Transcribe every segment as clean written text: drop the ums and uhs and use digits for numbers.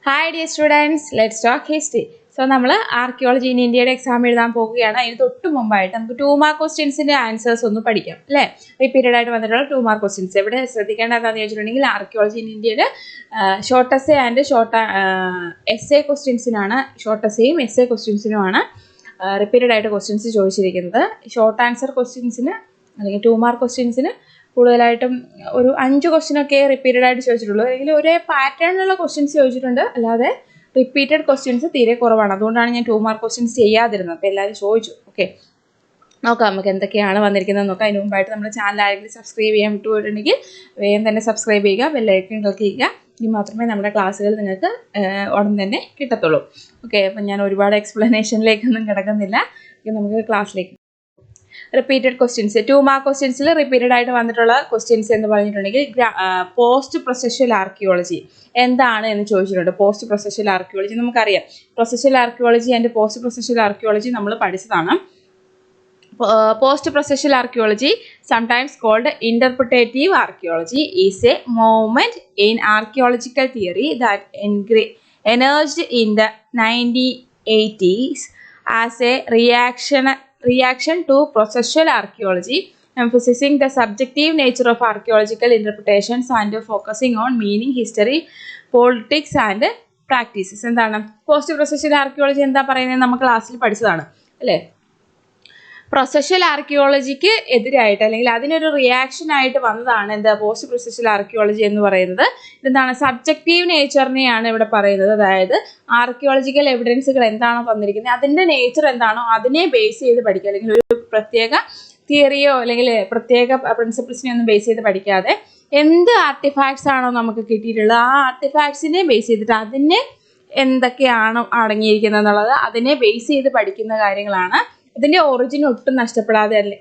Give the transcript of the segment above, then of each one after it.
Hi dear students, let's talk history. So, നമ്മൾ archaeology in ഇന്ത്യയുടെ exam എഴുതാൻ പോകുകയാണ്. അതിന് തൊട്ട് മുമ്പായിട്ട് നമുക്ക് 2 മാർക്ക് ക്വസ്റ്റ്യൻസിന്റെ ആൻസേഴ്സ് ഒന്ന് പഠിക്കാം അല്ലേ? റിപ്പീറ്റഡ് ആയിട്ട് വന്നിട്ടുള്ള 2 മാർക്ക് ക്വസ്റ്റ്യൻസ്. ഇവിടെ ശ്രദ്ധിക്കേണ്ട എന്താണെന്ന് ചോദിച്ചിട്ടുണ്ടെങ്കിൽ ആർക്കിയോളജി ഇൻ ഇന്ത്യയിൽ ഷോർട്ട് എസ്സേ ആൻഡ് എസ്സേ ക്വസ്റ്റ്യൻസിനാണ് ഷോർട്ട് എസ്സേയും എസ്സേ ക്വസ്റ്റ്യൻസിനുമാണ് റിപ്പീറ്റഡ് ആയിട്ട് ക്വസ്റ്റ്യൻസ് ചോദിച്ചിരിക്കുന്നത്. ഷോർട്ട് ആൻസർ ക്വസ്റ്റ്യൻസിന് അല്ലെങ്കിൽ 2 മാർക്ക് ക്വസ്റ്റ്യൻസിന് കൂടുതലായിട്ടും ഒരു 5 ക്വസ്റ്റ്യനൊക്കെ റിപ്പീറ്റഡ് ആയിട്ട് ചോദിച്ചിട്ടുള്ളൂ. അല്ലെങ്കിൽ ഒരേ പാറ്റേണിലുള്ള ക്വസ്റ്റ്യൻസ് ചോദിച്ചിട്ടുണ്ട്, അല്ലാതെ റിപ്പീറ്റഡ് ക്വസ്റ്റ്യൻസ് തീരെ കുറവാണ്. അതുകൊണ്ടാണ് ഞാൻ 2 മാർക്ക് ക്വസ്റ്റ്യൻസ് ചെയ്യാതിരുന്നത്. അപ്പോൾ എല്ലാവരും ചോദിച്ചു. ഓക്കെ, നോക്കാം നമുക്ക് എന്തൊക്കെയാണ് വന്നിരിക്കുന്നത് നോക്കാം. അതിന് മുമ്പായിട്ട് നമ്മുടെ ചാനൽ ആരെങ്കിലും സബ്സ്ക്രൈബ് ചെയ്യാൻ വിട്ടുപോയിട്ടുണ്ടെങ്കിൽ വേഗം തന്നെ സബ്സ്ക്രൈബ് ചെയ്യുക, ബെല്ലൈക്കൺ ക്ലിക്ക് ചെയ്യുക. ഇനി മാത്രമേ നമ്മുടെ ക്ലാസ്സുകൾ നിങ്ങൾക്ക് ഉടൻ തന്നെ കിട്ടത്തുള്ളൂ. ഓക്കെ, അപ്പം ഞാൻ ഒരുപാട് എക്സ്പ്ലനേഷനിലേക്കൊന്നും കിടക്കുന്നില്ല. നമുക്ക് ക്ലാസ്സിലേക്ക്. റിപ്പീറ്റഡ് ക്വസ്റ്റ്യൻസ് 2 മാർക്ക് ക്വസ്റ്റ്യൻസിൽ റിപ്പീറ്റഡ് ആയിട്ട് വന്നിട്ടുള്ള ക്വസ്റ്റ്യൻസ് എന്ന് പറഞ്ഞിട്ടുണ്ടെങ്കിൽ പോസ്റ്റ് പ്രൊസഷ്യൽ ആർക്കിയോളജി എന്താണ് എന്ന് ചോദിച്ചിട്ടുണ്ട്. പോസ്റ്റ് പ്രൊസഷ്യൽ ആർക്കിയോളജി നമുക്കറിയാം. പ്രൊസഷ്യൽ ആർക്കിയോളജി ആൻഡ് പോസ്റ്റ് പ്രൊസഷ്യൽ ആർക്കിയോളജി നമ്മൾ പഠിച്ചതാണ്. Post processual archaeology, sometimes called interpretative archaeology, is a movement in archaeological theory that emerged in the 1980s as a reaction to processual archaeology, emphasizing the subjective nature of archaeological interpretations and focusing on meaning, history, politics and practices. എന്താണ് post പ്രൊസഷ്യൽ archaeology എന്താ പറയുന്നത് നമ്മൾ ക്ലാസ്സിൽ പഠിച്ചതാണ് അല്ലേ? പ്രൊസഷ്യൽ ആർക്കിയോളജിക്ക് എതിരായിട്ട് അല്ലെങ്കിൽ അതിനൊരു റിയാക്ഷൻ ആയിട്ട് വന്നതാണ് എന്താ പോസ്റ്റ് പ്രൊസഷ്യൽ ആർക്കിയോളജി എന്ന് പറയുന്നത്. ഇതെന്താണ് സബ്ജക്റ്റീവ് നേച്ചറിനെയാണ് ഇവിടെ പറയുന്നത്. അതായത് ആർക്കിയോളജിക്കൽ എവിഡൻസുകൾ എന്താണോ തന്നിരിക്കുന്നത് അതിൻ്റെ നേച്ചർ എന്താണോ അതിനെ ബേസ് ചെയ്ത് പഠിക്കുക. അല്ലെങ്കിൽ ഒരു പ്രത്യേക തിയറിയോ അല്ലെങ്കിൽ പ്രത്യേക പ്രിൻസിപ്പിൾസിനെ ഒന്നും ബേസ് ചെയ്ത് പഠിക്കാതെ എന്ത് ആർട്ടിഫാക്ട്സ് ആണോ നമുക്ക് കിട്ടിയിട്ടുള്ളത് ആ ആർട്ടിഫാക്ട്സിനെ ബേസ് ചെയ്തിട്ട് അതിനെ എന്തൊക്കെയാണോ അടങ്ങിയിരിക്കുന്നത് എന്നുള്ളത് അതിനെ ബേസ് ചെയ്ത് പഠിക്കുന്ന കാര്യങ്ങളാണ്. ഇതിൻ്റെ ഒറിജിൻ ഒട്ടും നഷ്ടപ്പെടാതെ അല്ലേ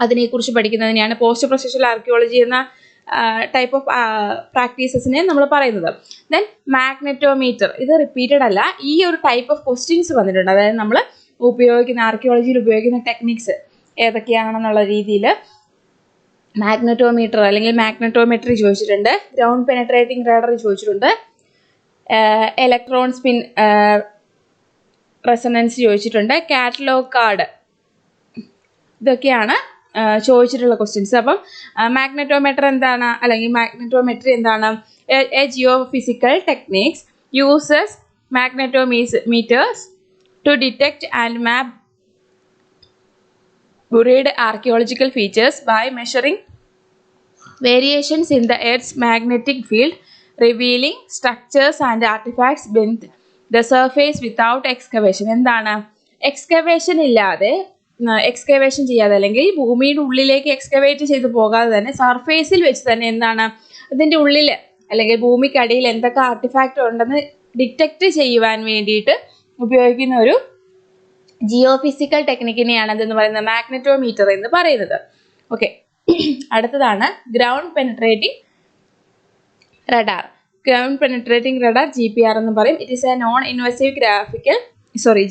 അതിനെക്കുറിച്ച് പഠിക്കുന്നതിനെയാണ് പോസ്റ്റ് പ്രൊസഷ്യൽ ആർക്കിയോളജി എന്ന ടൈപ്പ് ഓഫ് പ്രാക്ടീസസിനെ നമ്മൾ പറയുന്നത്. ദെൻ മാഗ്നറ്റോമീറ്റർ, ഇത് റിപ്പീറ്റഡ് അല്ല, ഈ ഒരു ടൈപ്പ് ഓഫ് ക്വസ്റ്റ്യൻസ് വന്നിട്ടുണ്ട്. അതായത് നമ്മൾ ഉപയോഗിക്കുന്ന ആർക്കിയോളജിയിൽ ഉപയോഗിക്കുന്ന ടെക്നിക്സ് ഏതൊക്കെയാണെന്നുള്ള രീതിയിൽ മാഗ്നറ്റോമീറ്റർ അല്ലെങ്കിൽ മാഗ്നറ്റോമെട്രി ചോദിച്ചിട്ടുണ്ട്, ഗ്രൗണ്ട് പെനട്രേറ്റിംഗ് റഡാർ ചോദിച്ചിട്ടുണ്ട്, ഇലക്ട്രോൺ സ്പിൻ റെസൊണൻസ് ചോദിച്ചിട്ടുണ്ട്, കാറ്റലോഗ് കാർഡ്, ഇതൊക്കെയാണ് ചോദിച്ചിട്ടുള്ള ക്വസ്റ്റ്യൻസ്. അപ്പം മാഗ്നറ്റോമീറ്റർ എന്താണ് അല്ലെങ്കിൽ മാഗ്നറ്റോമെട്രി എന്താണ്? A geophysical techniques uses magnetometers to detect and map buried archaeological features by measuring variations in the Earth's magnetic field, revealing structures and artifacts beneath the surface without excavation. എന്താണ് excavation ഇല്ലാതെ excavation ചെയ്യാതെ അല്ലെങ്കിൽ ഭൂമിയുടെ ഉള്ളിലേക്ക് excavate ചെയ്ത് പോകാതെ തന്നെ സർഫേസിൽ വെച്ച് തന്നെ എന്താണ് അതിൻ്റെ ഉള്ളിൽ അല്ലെങ്കിൽ ഭൂമിക്കടിയിൽ എന്തൊക്കെ ആർട്ടിഫാക്റ്റ് ഉണ്ടെന്ന് ഡിറ്റക്റ്റ് ചെയ്യുവാൻ വേണ്ടിയിട്ട് ഉപയോഗിക്കുന്ന ഒരു ജിയോ ഫിസിക്കൽ ടെക്നിക്കിനെയാണ് അതെന്ന് പറയുന്നത് മാഗ്നറ്റോമീറ്റർ എന്ന് പറയുന്നത്. ഓക്കെ, അടുത്തതാണ് ground penetrating radar. Ground penetrating radar GPR എന്ന് പറയും. It is a non invasive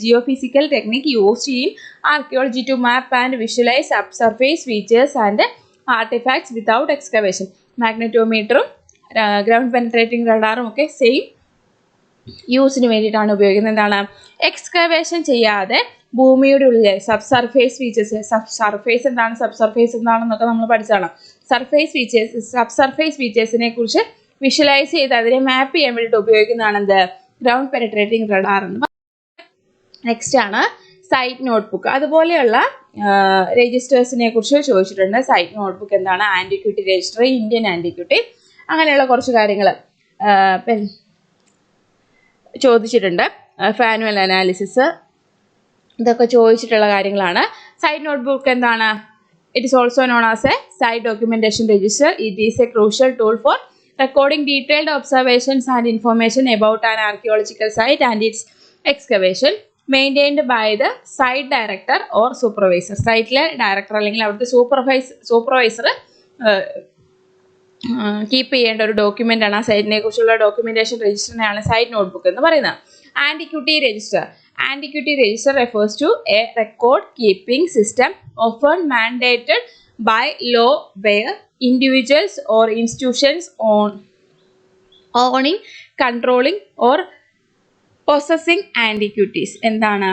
geophysical technique used in archaeology to map and visualise surface features and artefacts without excavation. മാഗ്നറ്റോമീറ്ററും ഗ്രൗണ്ട് പെനട്രേറ്റിംഗ് റഡാറും ഒക്കെ same യൂസിന് വേണ്ടിയിട്ടാണ് ഉപയോഗിക്കുന്നത്. എന്താണ് എക്സ്കവേഷൻ ചെയ്യാതെ ഭൂമിയുടെ ഉള്ളിൽ സർഫേസ് ഫീച്ചേഴ്സ്, സർഫേസ് എന്താണ് സബ് സർഫേസ് എന്താണെന്നൊക്കെ നമ്മൾ പഠിച്ചതാണ്. സർഫേസ് ഫീച്ചേഴ്സിനെ കുറിച്ച് വിഷ്വലൈസ് ചെയ്ത് അതിനെ മാപ്പ് ചെയ്യാൻ വേണ്ടിയിട്ട് ഉപയോഗിക്കുന്നതാണ് എന്ത് ഗ്രൗണ്ട് പെനട്രേറ്റിംഗ് റഡാർ എന്ന് പറയുന്നത്. നെക്സ്റ്റ് ആണ് സൈറ്റ് നോട്ട്ബുക്ക്. അതുപോലെയുള്ള രജിസ്റ്റേഴ്സിനെ കുറിച്ച് ചോദിച്ചിട്ടുണ്ട്. സൈറ്റ് നോട്ട്ബുക്ക് എന്താണ്, ആൻറ്റിക്വിറ്റി രജിസ്റ്റർ, ഇന്ത്യൻ ആൻറ്റിക്വിറ്റി, അങ്ങനെയുള്ള കുറച്ച് കാര്യങ്ങൾ ചോദിച്ചിട്ടുണ്ട്. ഫാനുവൽ അനാലിസിസ്, ഇതൊക്കെ ചോദിച്ചിട്ടുള്ള കാര്യങ്ങളാണ്. സൈറ്റ് നോട്ട്ബുക്ക് എന്താണ്? It is also known as a site documentation register. It is a crucial tool for recording detailed observations and information about an archaeological site and its excavation, maintained by the site director or supervisor. സൈറ്റിലെ director അല്ലെങ്കിൽ അവിടുത്തെ supervisor keep ചെയ്യേണ്ട ഒരു document ആണ്. ആ സൈറ്റിനെ കുറിച്ചുള്ള documentation രജിസ്റ്ററിനെയാണ് site notebook എന്ന് പറയുന്നത്. Antiquity register. Antiquity register refers to a record keeping system often mandated by law where individuals or institutions owning, controlling or possessing antiquities. എന്താണ്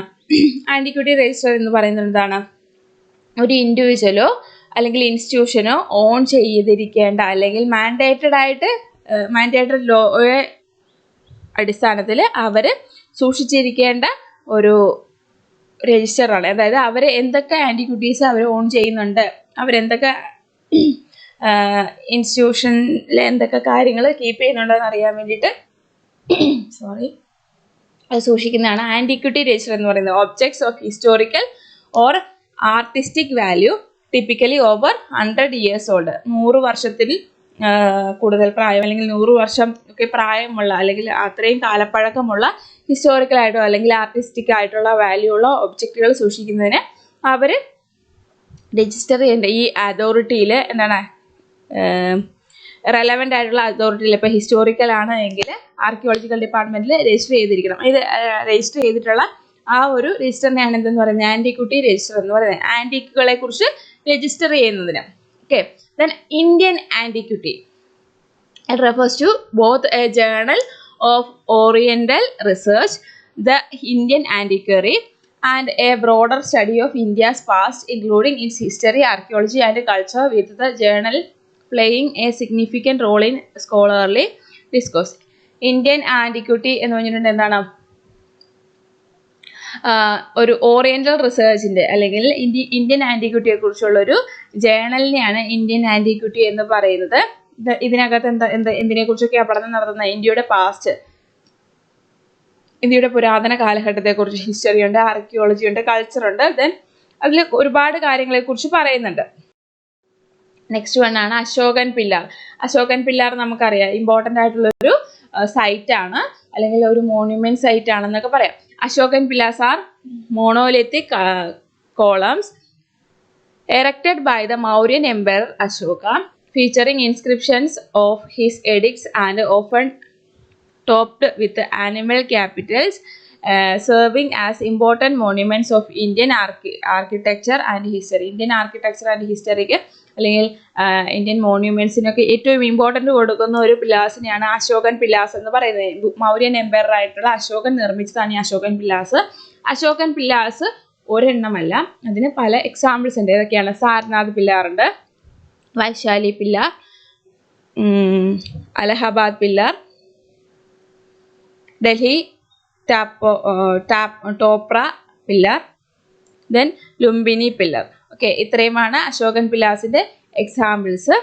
ആൻറ്റിക്വിറ്റി രജിസ്റ്റർ എന്ന് പറയുന്നത്? എന്താണ്, ഒരു ഇൻഡിവിജ്വലോ അല്ലെങ്കിൽ ഇൻസ്റ്റിറ്റ്യൂഷനോ ഓൺ ചെയ്തിരിക്കേണ്ട അല്ലെങ്കിൽ മാൻഡേറ്റഡ് ലോയെ അടിസ്ഥാനത്തിൽ അവർ സൂക്ഷിച്ചിരിക്കേണ്ട ഒരു രജിസ്റ്ററാണ്. അതായത് അവർ എന്തൊക്കെ ആൻറ്റിക്വിറ്റീസ് അവർ ഓൺ ചെയ്യുന്നുണ്ട്, അവരെന്തൊക്കെ ഇൻസ്റ്റിറ്റ്യൂഷനിൽ എന്തൊക്കെ കാര്യങ്ങൾ കീപ്പ് ചെയ്യുന്നുണ്ടെന്ന് അറിയാൻ വേണ്ടിയിട്ട് അത് സൂക്ഷിക്കുന്നതാണ് ആൻറ്റിക്വിറ്റി രജിസ്റ്റർ എന്ന് പറയുന്നത്. Objects of historical or artistic value typically over 100 years old. 100 വർഷത്തിൽ കൂടുതൽ പ്രായം അല്ലെങ്കിൽ 100 വർഷം ഒക്കെ പ്രായമുള്ള അല്ലെങ്കിൽ അത്രയും കാലപ്പഴക്കമുള്ള ഹിസ്റ്റോറിക്കലായിട്ടോ അല്ലെങ്കിൽ ആർട്ടിസ്റ്റിക് ആയിട്ടുള്ള വാല്യൂ ഉള്ള ഒബ്ജക്റ്റുകൾ സൂക്ഷിക്കുന്നതിന് അവർ രജിസ്റ്റർ ചെയ്യേണ്ട ഈ അതോറിറ്റിയിൽ എന്താണ് റെലവൻ്റ് ആയിട്ടുള്ള അതോറിറ്റിയിൽ, ഇപ്പോൾ ഹിസ്റ്റോറിക്കൽ ആണ് എങ്കിൽ ആർക്കിയോളജിക്കൽ ഡിപ്പാർട്ട്മെൻറ്റിൽ രജിസ്റ്റർ ചെയ്തിരിക്കണം. ഇത് രജിസ്റ്റർ ചെയ്തിട്ടുള്ള ആ ഒരു രജിസ്റ്ററിനെയാണ് എന്തെന്ന് പറയുന്നത്, ആൻറ്റിക്വിറ്റി രജിസ്റ്റർ എന്ന് പറയുന്നത്. ആൻറ്റിക്കുകളെ കുറിച്ച് രജിസ്റ്റർ ചെയ്യുന്നതിന്. Okay, then Indian antiquity. It refers to both a journal of Oriental research, the Indian antiquary, and a broader study of India's past, including its history, archaeology, and culture, with the journal playing a significant role in scholarly discourse. Indian antiquity എന്ന് പറഞ്ഞിട്ടുണ്ടെങ്കിൽ എന്താണ്, ഒരു oriental റിസർച്ചിൻ്റെ അല്ലെങ്കിൽ Indian ആൻറ്റിക്വിറ്റിയെ കുറിച്ചുള്ളൊരു ജേണലിനെയാണ് Indian antiquity എന്ന് പറയുന്നത്. ഇതിനകത്ത് എന്തിനെ കുറിച്ചൊക്കെയാണ് പഠനം നടത്തുന്നത്? ഇന്ത്യയുടെ പാസ്റ്റ്, ഇന്ത്യയുടെ പുരാതന കാലഘട്ടത്തെക്കുറിച്ച് ഹിസ്റ്ററി ഉണ്ട്, ആർക്കിയോളജി ഉണ്ട്, കൾച്ചർ ഉണ്ട്. ദെൻ അതിൽ ഒരുപാട് കാര്യങ്ങളെക്കുറിച്ച് പറയുന്നുണ്ട്. നെക്സ്റ്റ് വൺ ആണ് അശോകൻ പില്ലാർ. അശോകൻ പില്ലാർ നമുക്കറിയാം ഇമ്പോർട്ടൻ്റ് ആയിട്ടുള്ളൊരു സൈറ്റാണ് അല്ലെങ്കിൽ ഒരു മോണ്യുമെന്റ് സൈറ്റ് ആണെന്നൊക്കെ പറയാം. Ashokan pillars are monolithic columns erected by the Mauryan Emperor Ashoka, featuring inscriptions of his edicts and often topped with animal capitals, serving as important monuments of Indian architecture and history. Indian architecture and history അല്ലെങ്കിൽ Indian മോണ്യുമെന്റ്സിനൊക്കെ ഏറ്റവും important കൊടുക്കുന്ന ഒരു പില്ലാസിനെയാണ് അശോകൻ പില്ലാസ് എന്ന് പറയുന്നത്. Mauryan Empire ആയിട്ടുള്ള അശോകൻ നിർമ്മിച്ചതാണ് ഈ അശോകൻ പില്ലാസ്. അശോകൻ പില്ലാസ് ഒരെണ്ണമല്ല, അതിന് പല എക്സാമ്പിൾസ് ഉണ്ട്. ഏതൊക്കെയാണ്? സാരനാഥ് പില്ലാർ ഉണ്ട്, Vaishali pillar, Allahabad pillar, Delhi Topra pillar, then Lumbini pillar. Okay, ഇത്രയുമാണ് അശോകൻ പില്ലാസിന്റെ examples.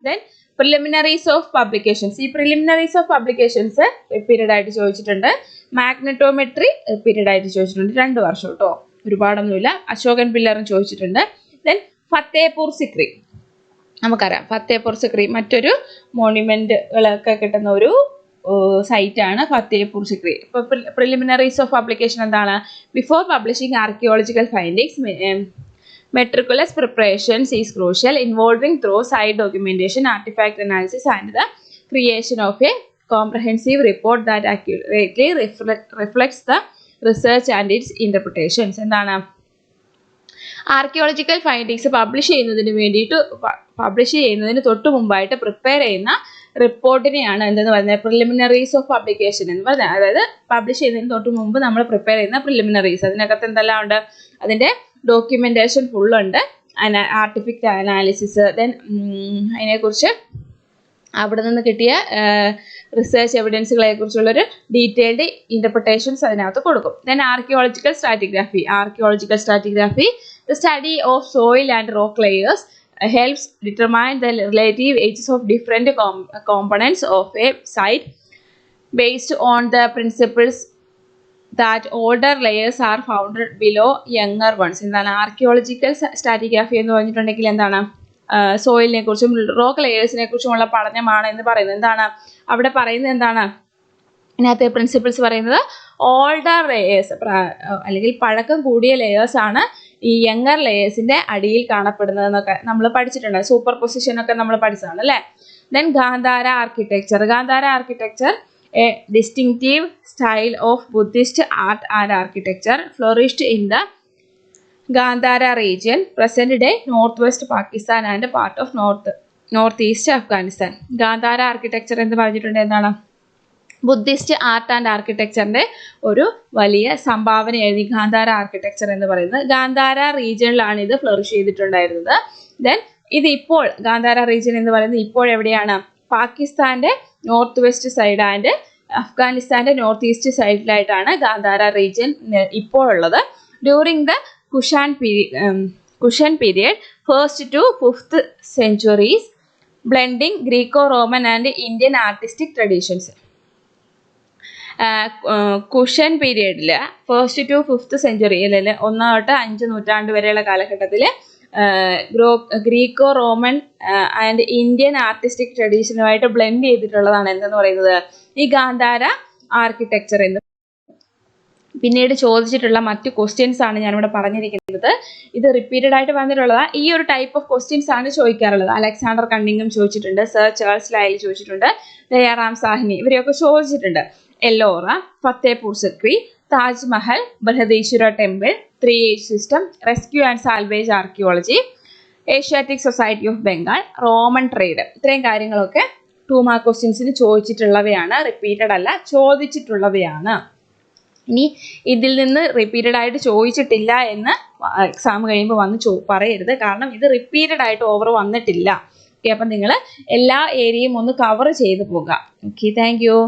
Then preliminaries of publications. ഈ പ്രിലിമിനറീസ് ഓഫ് പബ്ലിക്കേഷൻസ് റിപ്പീറ്റഡ് ആയിട്ട് ചോദിച്ചിട്ടുണ്ട്. മാഗ്നറ്റോമെട്രി റിപ്പീറ്റഡ് ആയിട്ട് ചോദിച്ചിട്ടുണ്ട്, 2 വർഷം കേട്ടോ, ഒരുപാടൊന്നുമില്ല. അശോകൻ പില്ലറും ചോദിച്ചിട്ടുണ്ട്. ദെൻ ഫത്തേപൂർ സിക്രി, നമുക്കറിയാം ഫത്തേപൂർ സിക്രി മറ്റൊരു മോണ്യുമെന്റുകളൊക്കെ കിട്ടുന്ന ഒരു സൈറ്റാണ് ഫത്തേപൂർ സിക്രി. ഇപ്പോൾ പ്രിലിമിനറീസ് ഓഫ് പബ്ലിക്കേഷൻ എന്താണ്? Before publishing archaeological findings meticulous preparations is crucial, involving through site documentation, artefact analysis and the creation of a comprehensive report that accurately reflects the research and its interpretations. എന്താണ്? Archaeological findings publish ചെയ്യുന്നതിന് തൊട്ട് മുമ്പായിട്ട് prepare ചെയ്യുന്ന റിപ്പോർട്ടിനെയാണ് എന്തെന്ന് പറയുന്നത്? Preliminaries of publication എന്ന് പറഞ്ഞാൽ. അതായത് പബ്ലിഷ് ചെയ്യുന്നതിന് തൊട്ട് മുമ്പ് നമ്മൾ പ്രിപ്പയർ ചെയ്യുന്ന പ്രിലിമിനറീസ്. അതിനകത്ത് എന്തെല്ലാം ഉണ്ട്? അതിൻ്റെ ഡോക്യുമെന്റേഷൻ ഫുള്ളുണ്ട്, ആർട്ടിഫാക്ട് അനാലിസിസ്, ദെൻ അതിനെക്കുറിച്ച് അവിടെ നിന്ന് കിട്ടിയ റിസർച്ച് എവിഡൻസുകളെ കുറിച്ചുള്ളൊരു ഡീറ്റെയിൽഡ് ഇൻ്റർപ്രിട്ടേഷൻസ് അതിനകത്ത് കൊടുക്കും. Then archaeological stratigraphy. Archaeological stratigraphy, the study of soil and rock layers helps determine the relative ages of different components of a site based on the principles that older layers are found below younger ones. എന്താണ് archaeological stratigraphy എന്ന് പറഞ്ഞിട്ടുണ്ടെങ്കിൽ എന്താണ്? സോയിലിനെ കുറിച്ചും rock ലെയേഴ്സിനെ കുറിച്ചുമുള്ള പഠനമാണ് എന്ന് പറയുന്നത്. എന്താണ് അവിടെ പറയുന്നത്? എന്താണ് ഇതിനകത്ത് പ്രിൻസിപ്പിൾസ് പറയുന്നത്? ഓൾഡർ ലെയേഴ്സ് അല്ലെങ്കിൽ പഴക്കം കൂടിയ ലെയേഴ്സ് ആണ് ഈ യങ്ങർ ലെയേഴ്സിന്റെ അടിയിൽ കാണപ്പെടുന്നതെന്നൊക്കെ നമ്മൾ പഠിച്ചിട്ടുണ്ട്. സൂപ്പർ പൊസിഷൻ ഒക്കെ നമ്മൾ പഠിച്ചതാണ് അല്ലേ. Then Gandhara architecture. Gandhara architecture a distinctive style of Buddhist art and architecture flourished in the Gandhara region, present day north west Pakistan and part of north east Afghanistan. Gandhara architecture എന്ന് പറഞ്ഞിട്ടുണ്ട് എന്താണ്? ബുദ്ധിസ്റ്റ് ആർട്ട് ആൻഡ് ആർക്കിടെക്ചറിന്റെ ഒരു വലിയ സംഭാവന എഴുതി ഗാന്ധാര ആർക്കിടെക്ചർ എന്ന് പറയുന്നത്. ഗാന്ധാര റീജിയനിലാണ് ഇത് ഫ്ലറിഷ് ചെയ്തിട്ടുണ്ടായിരുന്നത്. ദെൻ ഇത് ഇപ്പോൾ ഗാന്ധാര റീജിയൻ എന്ന് പറയുന്നത് ഇപ്പോൾ എവിടെയാണ്? പാകിസ്ഥാന്റെ നോർത്ത് വെസ്റ്റ് സൈഡ് ആൻഡ് അഫ്ഗാനിസ്ഥാന്റെ നോർത്ത് ഈസ്റ്റ് സൈഡിലായിട്ടാണ് ഗാന്ധാര റീജിയൻ ഇപ്പോൾ ഉള്ളത്. During the Kushan period 1st to 5th centuries, blending Greco-Roman and Indian artistic traditions. Kushan പീരിയഡിൽ 1st to 5th century അല്ലെ 1 തൊട്ട് 5 നൂറ്റാണ്ട് വരെയുള്ള കാലഘട്ടത്തിൽ Greco Roman and Indian artistic ട്രഡീഷനുമായിട്ട് ബ്ലെൻഡ് ചെയ്തിട്ടുള്ളതാണ് എന്തെന്ന് പറയുന്നത് ഈ ഗാന്ധാര ആർക്കിടെക്ചർ എന്ന്. പിന്നീട് ചോദിച്ചിട്ടുള്ള മറ്റു ക്വസ്റ്റ്യൻസ് ആണ് ഞാനിവിടെ പറഞ്ഞിരിക്കുന്നത്. ഇത് റിപ്പീറ്റഡ് ആയിട്ട് വന്നിട്ടുള്ളത് ഈ ഒരു ടൈപ്പ് ഓഫ് ക്വസ്റ്റ്യൻസ് ആണ് ചോദിക്കാറുള്ളത്. അലക്സാണ്ടർ കണ്ണിങ്ങം ചോദിച്ചിട്ടുണ്ട്, സർ ചാൾസ് ലൈൽ ചോദിച്ചിട്ടുണ്ട്, ദയാറാം സാഹ്നി ഇവരെയൊക്കെ ചോദിച്ചിട്ടുണ്ട്. Ellora, Fatehpur Sikri, Taj Mahal, Brihadeeswara temple, 3H system, rescue and salvage archaeology, Asiatic society of Bengal, Roman trade, ഇത്രയും കാര്യങ്ങളൊക്കെ 2 മാർക്ക് ക്വസ്റ്റ്യൻസിന് ചോദിച്ചിട്ടുള്ളവയാണ്. റിപ്പീറ്റഡ് അല്ല, ചോദിച്ചിട്ടുള്ളവയാണ്. ഇനി ഇതിൽ നിന്ന് റിപ്പീറ്റഡ് ആയിട്ട് ചോദിച്ചിട്ടില്ല എന്ന് എക്സാം കഴിയുമ്പോൾ വന്ന് പറയരുത്. കാരണം ഇത് റിപ്പീറ്റഡ് ആയിട്ട് ഓവർ വന്നിട്ടില്ല. ഓക്കെ, അപ്പം നിങ്ങൾ എല്ലാ ഏരിയയും ഒന്ന് കവർ ചെയ്ത് പോകാം. Okay, thank you.